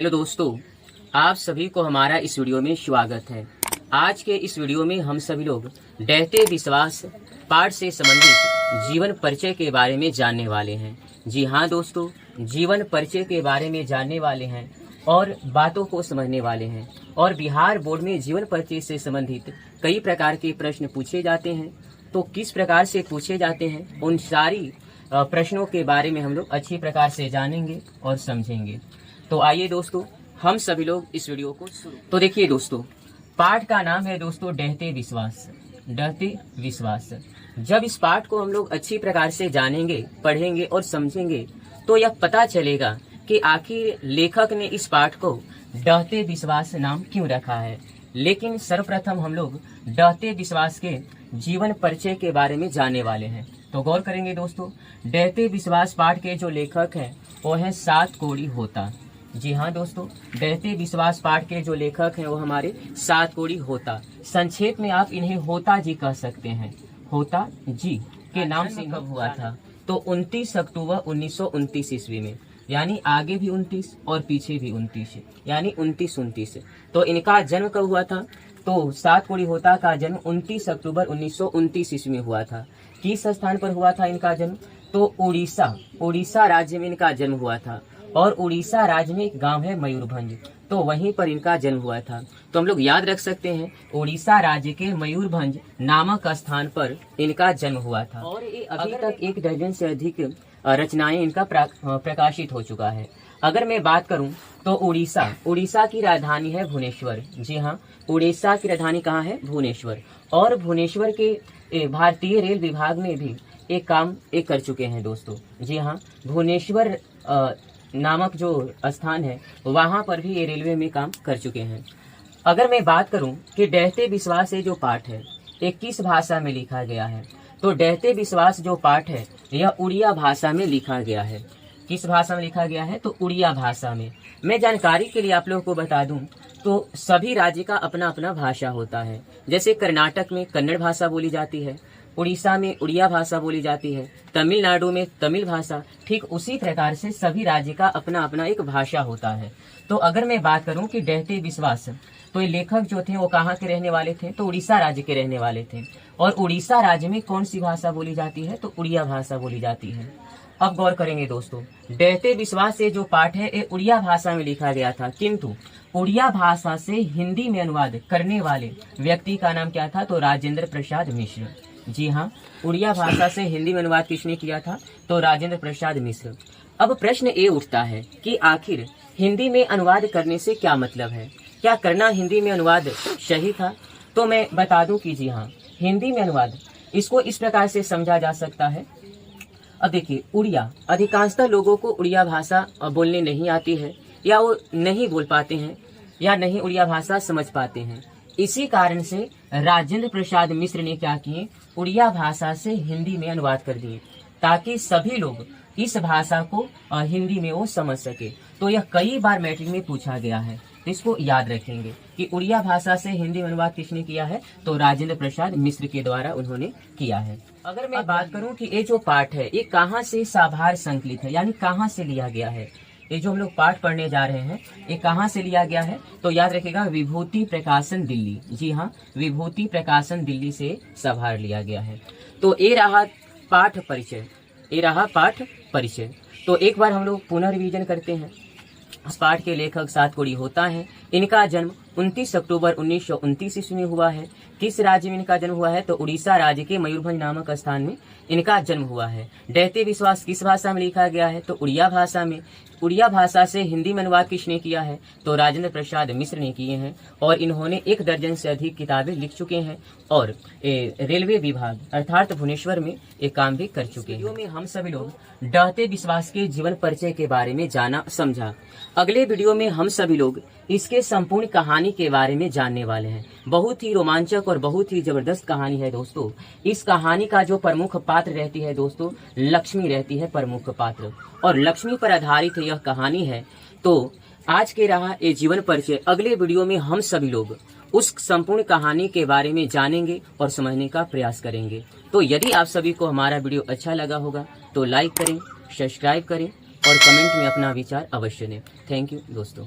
Hello दोस्तों, आप सभी को हमारा इस वीडियो में स्वागत है। आज के इस वीडियो में हम सभी लोग डहते विश्वास पाठ से संबंधित जीवन परिचय के बारे में जानने वाले हैं। जी हाँ दोस्तों, जीवन परिचय के बारे में जानने वाले हैं और बातों को समझने वाले हैं। और बिहार बोर्ड में जीवन परिचय से संबंधित कई प्रकार के प्रश्न पूछे जाते हैं। तो किस प्रकार से पूछे जाते हैं, उन सारी प्रश्नों के बारे में हम लोग अच्छी प्रकार से जानेंगे और समझेंगे। तो आइए दोस्तों, हम सभी लोग इस वीडियो को शुरू। तो देखिए दोस्तों, पाठ का नाम है दोस्तों डहते विश्वास। डहते विश्वास। जब इस पाठ को हम लोग अच्छी प्रकार से जानेंगे, पढ़ेंगे और समझेंगे तो यह पता चलेगा कि आखिर लेखक ने इस पाठ को डहते विश्वास नाम क्यों रखा है। लेकिन सर्वप्रथम हम लोग डहते विश्वास के जीवन परिचय के बारे में जानने वाले हैं। तो गौर करेंगे दोस्तों, डहते विश्वास पाठ के जो लेखक हैं वो है सात कोड़ी होता। जी हाँ दोस्तों, डहते विश्वास पाठ के जो लेखक हैं वो हमारे सात कोड़ी होता। संक्षेप में आप इन्हें होता जी कह सकते हैं। होता जी के नाम से कब हुआ था? तो 29 अक्टूबर 1929 ईस्वी में, यानी आगे भी 29 और पीछे भी 29, यानी 29। तो इनका जन्म कब हुआ था? तो सात कोड़ी होता का जन्म 29 अक्टूबर 1929 ईस्वी में हुआ था। किस स्थान पर हुआ था इनका जन्म? तो उड़ीसा राज्य में इनका जन्म हुआ था। और उड़ीसा राज्य में एक गांव है मयूरभंज, तो वहीं पर इनका जन्म हुआ था। तो हम लोग याद रख सकते हैं, उड़ीसा राज्य के मयूरभंज नामक स्थान पर इनका जन्म हुआ था। और ये अभी तक 1 दर्जन से अधिक रचनाएं इनका प्रकाशित हो चुका है। अगर मैं बात करूं तो उड़ीसा की राजधानी है भुवनेश्वर। जी हाँ, उड़ीसा की राजधानी कहाँ है? भुवनेश्वर। और भुवनेश्वर के भारतीय रेल विभाग में भी एक काम कर चुके हैं दोस्तों। जी हाँ, भुवनेश्वर नामक जो स्थान है वहां पर भी ये रेलवे में काम कर चुके हैं। अगर मैं बात करूं कि डहते विश्वास ये जो पाठ है ये किस भाषा में लिखा गया है, तो डहते विश्वास जो पाठ है यह उड़िया भाषा में लिखा गया है। किस भाषा में लिखा गया है? तो उड़िया भाषा में। मैं जानकारी के लिए आप लोगों को बता दूं तो सभी राज्य का अपना अपना भाषा होता है। जैसे कर्नाटक में कन्नड़ भाषा बोली जाती है, उड़ीसा में उड़िया भाषा बोली जाती है, तमिलनाडु में तमिल भाषा। ठीक उसी प्रकार से सभी राज्य का अपना अपना एक भाषा होता है। तो अगर मैं बात करूं कि डहते विश्वास, तो ये लेखक जो थे वो कहाँ के रहने वाले थे? तो उड़ीसा राज्य के रहने वाले थे। और उड़ीसा राज्य में कौन सी भाषा बोली जाती है? तो उड़िया भाषा बोली जाती है। अब गौर करेंगे दोस्तों, डहते विश्वास से जो पाठ है ये उड़िया भाषा में लिखा गया था, किंतु उड़िया भाषा से हिंदी में अनुवाद करने वाले व्यक्ति का नाम क्या था? तो राजेंद्र प्रसाद मिश्र। जी हाँ, उड़िया भाषा से हिंदी में अनुवाद किसने किया था? तो राजेंद्र प्रसाद मिश्र। अब प्रश्न ये उठता है कि आखिर हिंदी में अनुवाद करने से क्या मतलब है? क्या करना हिंदी में अनुवाद सही था? तो मैं बता दूं कि जी हाँ, हिंदी में अनुवाद इसको इस प्रकार से समझा जा सकता है। अब देखिए, उड़िया, अधिकांशतः लोगों को उड़िया भाषा बोलने नहीं आती है, या वो नहीं बोल पाते हैं, या नहीं उड़िया भाषा समझ पाते हैं। इसी कारण से राजेंद्र प्रसाद मिश्र ने क्या किए? उड़िया भाषा से हिंदी में अनुवाद कर दिए, ताकि सभी लोग इस भाषा को हिंदी में वो समझ सके। तो यह कई बार मैट्रिक में पूछा गया है, तो इसको याद रखेंगे कि उड़िया भाषा से हिंदी में अनुवाद किसने किया है? तो राजेंद्र प्रसाद मिश्र के द्वारा उन्होंने किया है। अगर मैं बात करूं कि ये जो पाठ है ये कहाँ से साभार संकलित है, यानी कहाँ से लिया गया है, ये जो हम लोग पाठ पढ़ने जा रहे हैं ये कहाँ से लिया गया है? तो याद रखिएगा, विभूति प्रकाशन दिल्ली। जी हाँ, विभूति प्रकाशन दिल्ली से साभार लिया गया है। तो ये रहा पाठ परिचय, ये रहा पाठ परिचय। तो एक बार हम लोग पुनः रिवीजन करते हैं। इस पाठ के लेखक सात कोड़ी होता है। इनका जन्म 29 अक्टूबर 1929 ईस्वी में हुआ है। किस राज्य में इनका जन्म हुआ है? तो उड़ीसा राज्य के मयूरभंज नामक स्थान में इनका जन्म हुआ है। डहते विश्वास किस भाषा में लिखा गया है? तो उड़िया भाषा में। उड़िया भाषा से हिंदी में अनुवाद किसने किया है? तो राजेंद्र प्रसाद मिश्र ने किए हैं। और इन्होंने 1 दर्जन से अधिक किताबें लिख चुके हैं और रेलवे विभाग अर्थात भुवनेश्वर में एक काम भी कर चुके हैं। में हम सभी लोग डहते विश्वास के जीवन परिचय के बारे में जाना समझा। अगले वीडियो में हम सभी लोग इसके संपूर्ण कहानी के बारे में जानने वाले हैं। बहुत ही रोमांचक और बहुत ही जबरदस्त कहानी है दोस्तों। इस कहानी का जो प्रमुख पात्र रहती है दोस्तों, लक्ष्मी रहती है प्रमुख पात्र, और लक्ष्मी पर आधारित यह कहानी है। तो आज के रहा ये जीवन परिचय। अगले वीडियो में हम सभी लोग उस संपूर्ण कहानी के बारे में जानेंगे और समझने का प्रयास करेंगे। तो यदि आप सभी को हमारा वीडियो अच्छा लगा होगा तो लाइक करें, सब्सक्राइब करें और कमेंट में अपना विचार अवश्य दें। थैंक यू दोस्तों।